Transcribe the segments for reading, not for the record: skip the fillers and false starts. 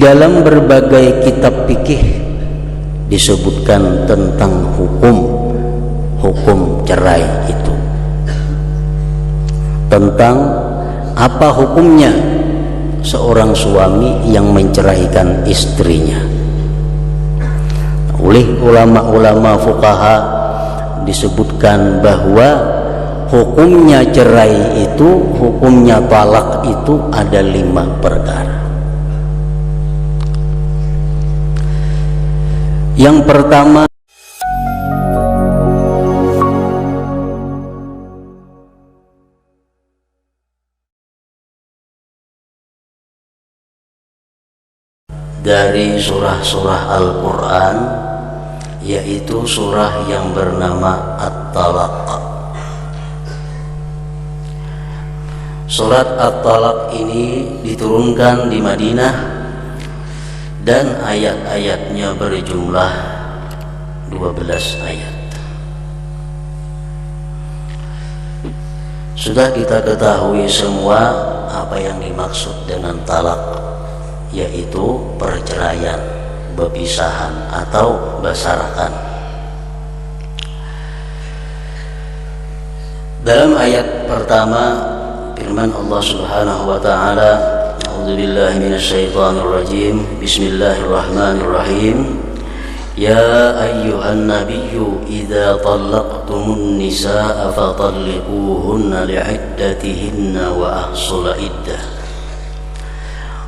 dalam berbagai kitab fikih disebutkan tentang hukum cerai itu, tentang apa hukumnya seorang suami yang menceraikan istrinya. Oleh ulama-ulama fuqaha disebutkan bahwa hukumnya cerai itu, hukumnya talak itu ada 5 perkara. Yang pertama, dari surah-surah Al-Quran, yaitu surah yang bernama At-Talaq. Surat At-Talaq ini diturunkan di Madinah dan ayat-ayatnya berjumlah 12 ayat. Sudah kita ketahui semua apa yang dimaksud dengan talak, yaitu perceraian, perpisahan atau basarakan. Dalam ayat pertama firman Allah Subhanahu wa taala, a'udzubillahi minasyaitonirrajim, bismillahirrahmanirrahim, ya ayyuhan nabiyyu idza talaqtumun nisaa fatalliquhunna li'iddatihinna wa ahsul iddah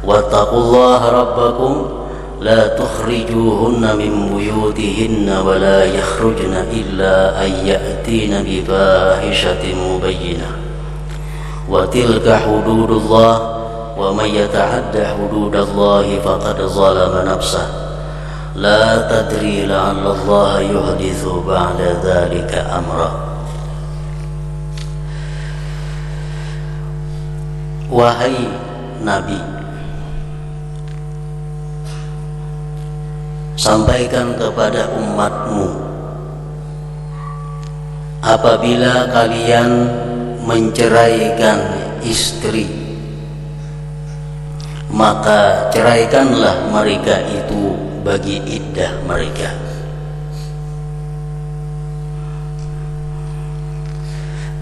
wattaqullaha rabbakum la tukhrijuhunna min buyutihinna wa la yakhrujna illa an ya'tina bi fahishatin mubayyinah wa tilka hududullah wa man yata'adda hududallahi faqad zalama nafsah la tadri la'alla Allah yuhdithu ba'da dhalika amra. Wahai Nabi, sampaikan kepada umatmu, apabila kalian menceraikan istri, maka ceraikanlah mereka itu bagi iddah mereka.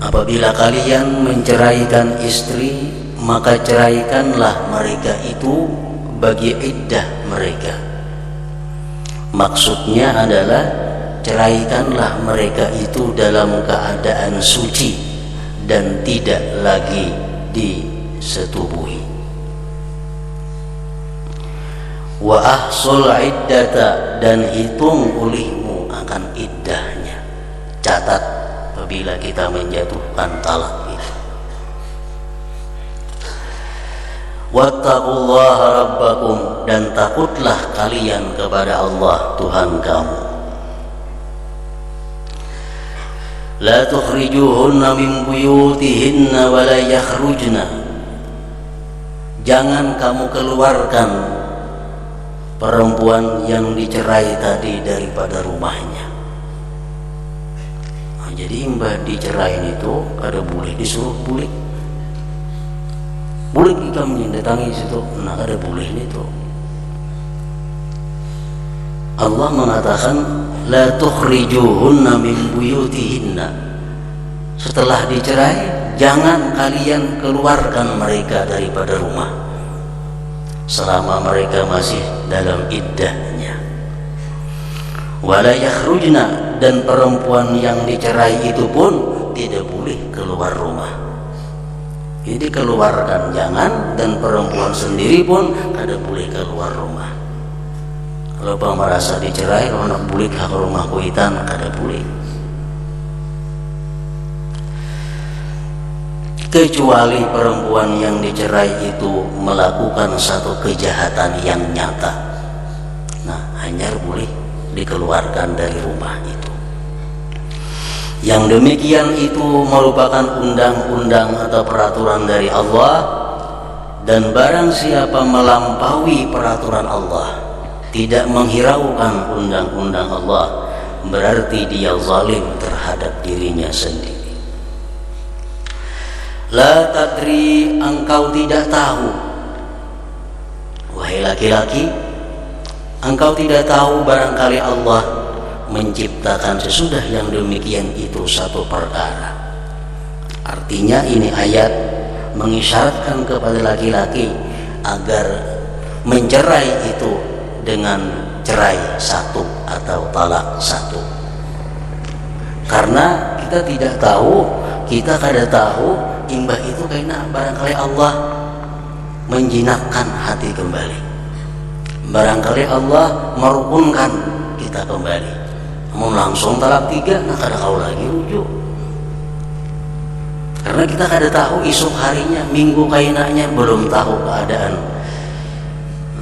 Apabila kalian menceraikan istri, maka ceraikanlah mereka itu bagi iddah mereka. Maksudnya adalah ceraikanlah mereka itu dalam keadaan suci dan tidak lagi disetubuhi. Wa ahsul iddata, dan hitung olehmu akan iddahnya. Catat apabila kita menjatuhkan talak itu. Wattaqullaha rabbakum, dan takutlah kalian kepada Allah Tuhan kamu. La tukhrijuhunna min buyutihinna wa la yakhrujna, jangan kamu keluarkan perempuan yang dicerai tadi daripada rumahnya. Nah, jadi mbah dicerain itu kada boleh disuruh bulik. Bulik kita mendatangi situ, nah kada boleh itu. Allah mengatakan la tukhrijuhunna min buyutihinna, setelah dicerai jangan kalian keluarkan mereka daripada rumah selama mereka masih dalam iddahnya. Wala yakhrujna, dan perempuan yang dicerai itu pun tidak boleh keluar rumah. Jadi keluarkan jangan, dan perempuan sendiri pun kada boleh keluar rumah. Kalau bang merasa dicerai, kalau nak boleh ke rumah kuitan kada boleh. Kecuali perempuan yang dicerai itu melakukan satu kejahatan yang nyata, nah hanya boleh dikeluarkan dari rumah itu. Yang demikian itu merupakan undang-undang atau peraturan dari Allah, dan barang siapa melampaui peraturan Allah, tidak menghiraukan undang-undang Allah, berarti dia zalim terhadap dirinya sendiri. La tadri, engkau tidak tahu. Wahai laki-laki, engkau tidak tahu barangkali Allah menciptakan sesudah yang demikian itu satu perkara. Artinya ini ayat mengisyaratkan kepada laki-laki agar mencerai itu dengan cerai satu atau talak satu. Karena kita tidak tahu, kita kada tahu imbah itu karena barangkali Allah menjinakkan hati kembali, barangkali Allah merukunkan kita kembali. Mau langsung talak 3, nah kada kau lagi rujuk. Karena kita kada tahu esok harinya, minggu kainanya belum tahu keadaan.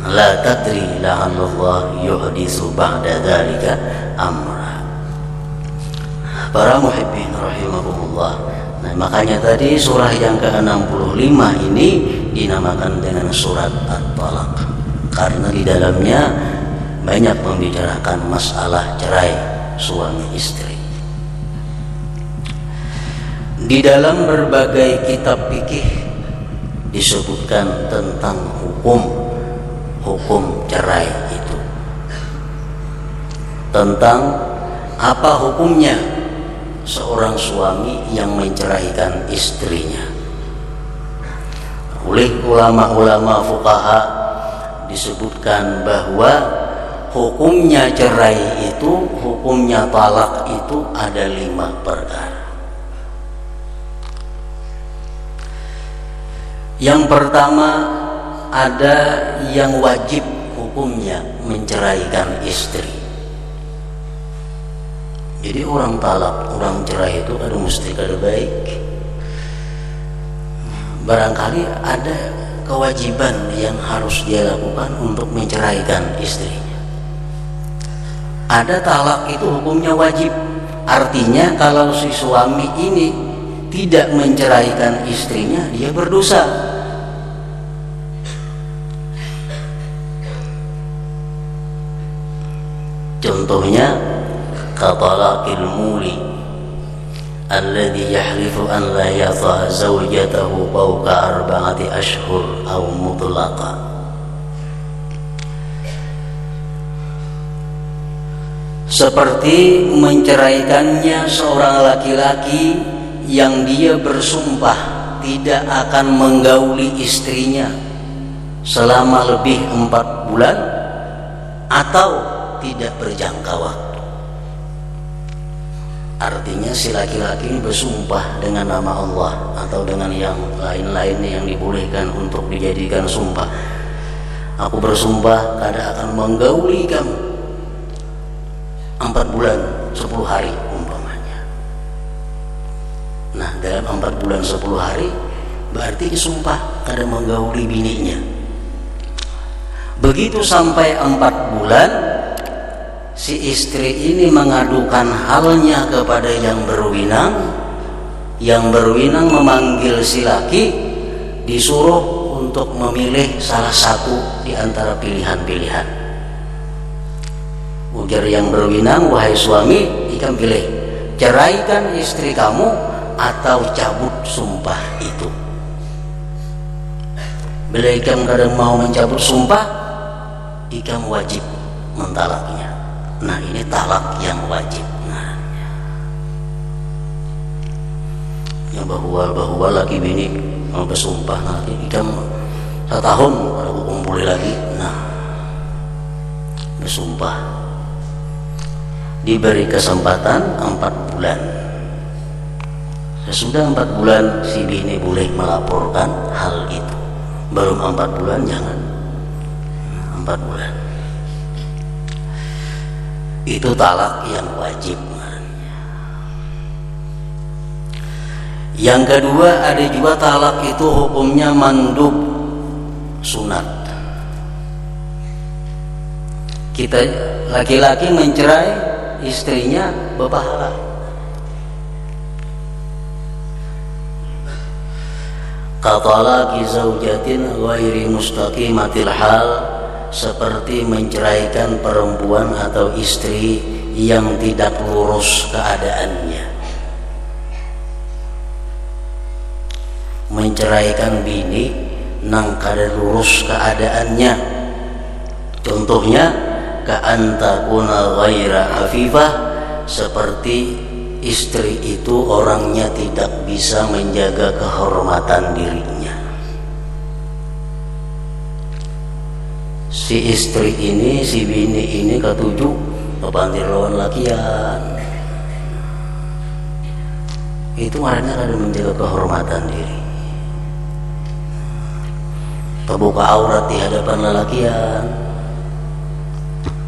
La tadri la'allallah yuhditsu ba'da dzalika amra. Para muhibbin rahimahumullah. Nah, makanya tadi surah yang ke-65 ini dinamakan dengan surat At-Talaq, karena di dalamnya banyak membicarakan masalah cerai suami istri. Di dalam berbagai kitab fikih disebutkan tentang hukum cerai itu, tentang apa hukumnya seorang suami yang menceraikan istrinya. Oleh ulama-ulama fuqaha disebutkan bahwa hukumnya cerai itu, hukumnya talak itu ada 5 perkara. Yang pertama, ada yang wajib hukumnya menceraikan istri. Jadi orang talak, orang cerai itu ada mesti kada baik. Barangkali ada kewajiban yang harus dia lakukan untuk menceraikan istrinya. Ada talak itu hukumnya wajib. Artinya kalau si suami ini tidak menceraikan istrinya, dia berdosa. Contohnya katalaqil muli alladhi yahlifu an la yata zawjatahu fawqa 4 ashhur aw mutlaqa. Seperti menceraikannya seorang laki-laki yang dia bersumpah tidak akan menggauli istrinya selama lebih 4 bulan atau tidak berjangka waktu. Artinya si laki-laki ini bersumpah dengan nama Allah atau dengan yang lain-lain yang dibolehkan untuk dijadikan sumpah. Aku bersumpah kada akan menggauli kamu 4 bulan 10 hari umpamanya. Nah, dalam 4 bulan 10 hari berarti disumpah kada menggauli bininya. Begitu sampai 4 bulan, si istri ini mengadukan halnya kepada yang berwenang. Yang berwenang memanggil si laki, disuruh untuk memilih salah satu di antara pilihan-pilihan. Ujar yang berwenang, wahai suami, ikam pilih, ceraikan istri kamu atau cabut sumpah itu. Bila ikam kadang mau mencabut sumpah, ikam wajib mentalaknya. Nah, ini talak yang wajib. Nah, yang bahwa laki bini mau bersumpah nanti ikam 1 tahun kalau kumpuli lagi. Nah, bersumpah diberi kesempatan 4 bulan. Sesudah 4 bulan si bini boleh melaporkan hal itu. Belum 4 bulan jangan. 4 bulan. Itu talak yang wajib. Yang kedua, ada juga talak itu hukumnya mandub, sunat. Kita laki-laki mencerai istrinya berpahala. Katalaki zaujatin ghairi mustaqimatil hal, seperti menceraikan perempuan atau istri yang tidak lurus keadaannya. Menceraikan bini nang kada lurus keadaannya, Contohnya ka'antakuna ghaira afifah, seperti istri itu orangnya tidak bisa menjaga kehormatan dirinya. Si istri ini, si bini ini ketujuh kepantir lawan lakian, itu orangnya kada menjaga kehormatan diri, terbuka aurat di hadapan lelakian,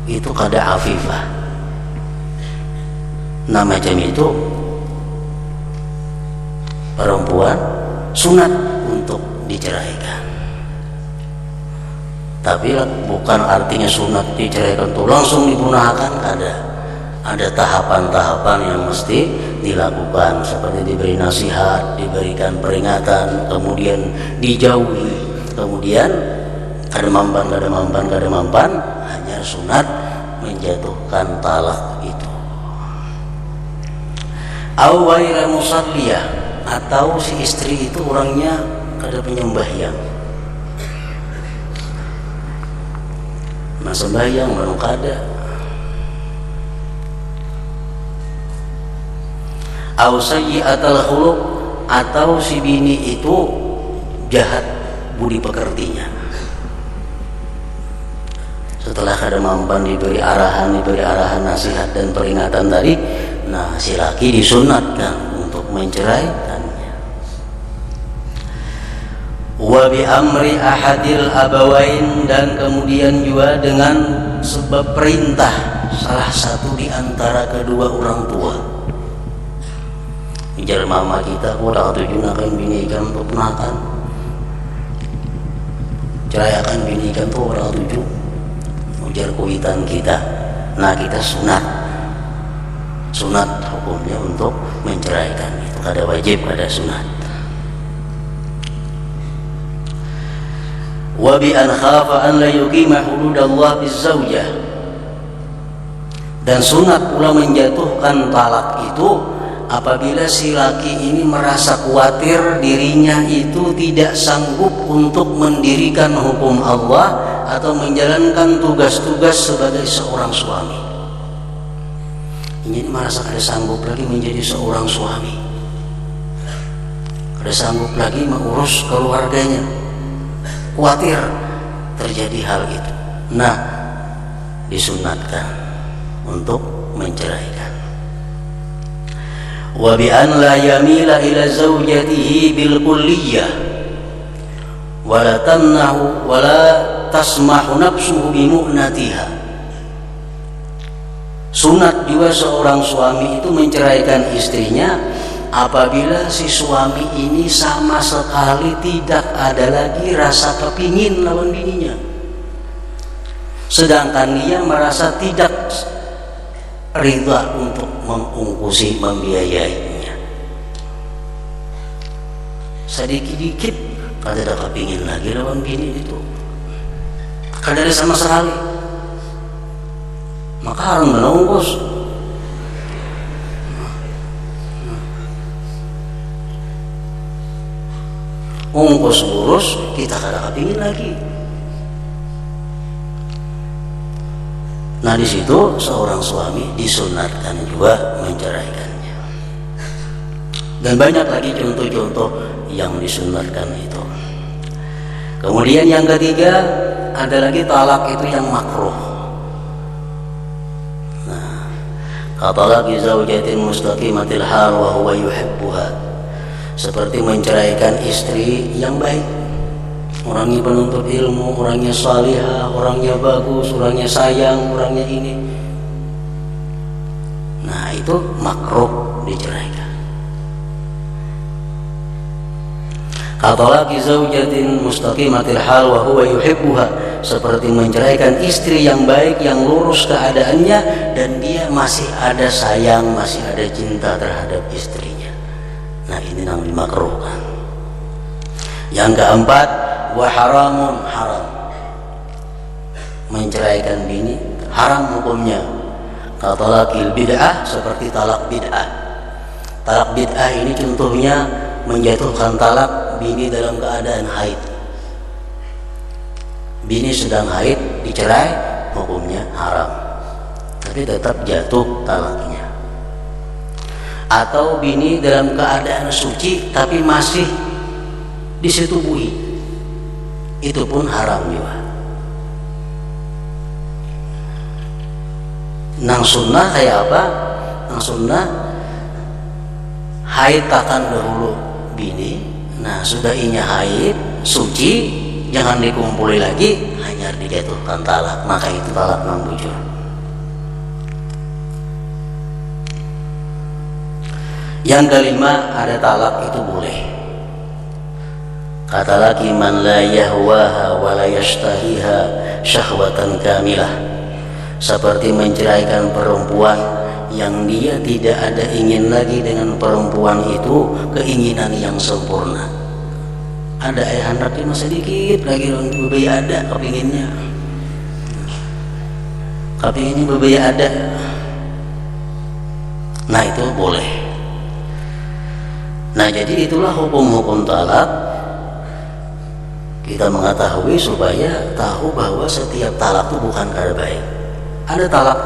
itu kada afifah. Nah macam itu perempuan sunat untuk diceraikan. Tapi bukan artinya sunat diceraikan itu langsung digunakan, ada tahapan-tahapan yang mesti dilakukan, seperti diberi nasihat, diberikan peringatan, kemudian dijauhi, kemudian kada mampan, hanya sunat menjatuhkan talak itu. Au ghaira musalliyah, atau si istri itu orangnya kada penyembahyang. Nah sembahyang baru kada. Au sayyi'atal khuluq, atau si bini itu jahat budi pekertinya. Setelah kada mampan diberi arahan nasihat dan peringatan tadi, nah si laki disunatkan untuk menceraikannya. Wa bi amri ahadil abawain, dan kemudian juga dengan sebab perintah salah satu di antara kedua orang tua. Ujar mama kita, kurang tujuh nakan bini ikan untuk makan, ceraikan bini ikan tuh orang tujuh. Ujar kuitan kita, nah kita sunat hukumnya untuk menceraikan, itu kada wajib, kada sunat. Wa bi an khafa an la yuqima hududallah bizaujah, dan sunat pula menjatuhkan talak itu apabila si laki ini merasa khawatir dirinya itu tidak sanggup untuk mendirikan hukum Allah atau menjalankan tugas-tugas sebagai seorang suami. Ini merasa kada sanggup lagi menjadi seorang suami, kada sanggup lagi mengurus keluarganya, khawatir terjadi hal itu. Nah, disunatkan untuk menceraikan. Wa bi an la yamila ila zaujatihi bil kulliyah wa la tamnahu wa la tasmahu nafsuhu bi mu'natiha. Sunat juga seorang suami itu menceraikan istrinya apabila si suami ini sama sekali tidak ada lagi rasa kepingin lawan bininya, sedangkan dia merasa tidak ridha untuk mengungkusi, membiayainya. Sedikit-dikit kada ada kepingin lagi lawan bini itu, kada ada sama sekali, maka harus menungkus. Ungkus burus kita kada kepingin lagi. Nah di situ seorang suami disunatkan juga menceraikannya. Dan banyak lagi contoh-contoh yang disunatkan itu. Kemudian yang ketiga ada lagi talak itu yang makruh. Nah, katalaqi zaujatin mustaqimatil hal wa huwa yuhibbuha, seperti menceraikan istri yang baik, orangnya penuntut ilmu, orangnya salihah, orangnya bagus, orangnya sayang, orangnya ini. Nah itu makruh diceraikan. Katalaqi zaujatin mustaqimatil hal wa huwa yuhibbuha, seperti menceraikan istri yang baik, yang lurus keadaannya, dan dia masih ada sayang, masih ada cinta terhadap istrinya. Nah ini yang dimakruhkan. Yang keempat, wa haramun, haram. Menceraikan bini haram hukumnya. Katalaqil bid'ah, seperti talak bid'ah. Talak bid'ah ini contohnya menjatuhkan talak bini dalam keadaan haid. Bini sedang haid, dicerai, tapi tetap jatuh talaknya. Atau bini dalam keadaan suci tapi masih disetubui, itu pun haram juga. Nang sunnah kayak apa? Nang sunnah haid takan dahulu bini, nah sudah inya haid suci jangan dikumpuli lagi, hanya dijatuhkan talak, maka itu talak nang bujur. Yang kelima, ada talak itu boleh. Kata lagi, man la yahwaha wa la yashtahiha syahwatan kamilah, seperti menceraikan perempuan yang dia tidak ada ingin lagi dengan perempuan itu keinginan yang sempurna. Ada anaknya masih sedikit lagi bebai ada kepinginnya bebai ada, nah itu boleh. Nah jadi itulah hukum-hukum talak. Kita mengetahui supaya tahu bahwa setiap talak itu bukan kada baik. Ada talak,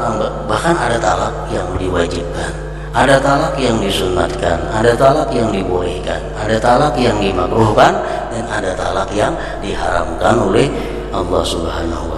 bahkan ada talak yang diwajibkan, ada talak yang disunatkan, ada talak yang dibolehkan, ada talak yang dimakruhkan, dan ada talak yang diharamkan oleh Allah Subhanahu wa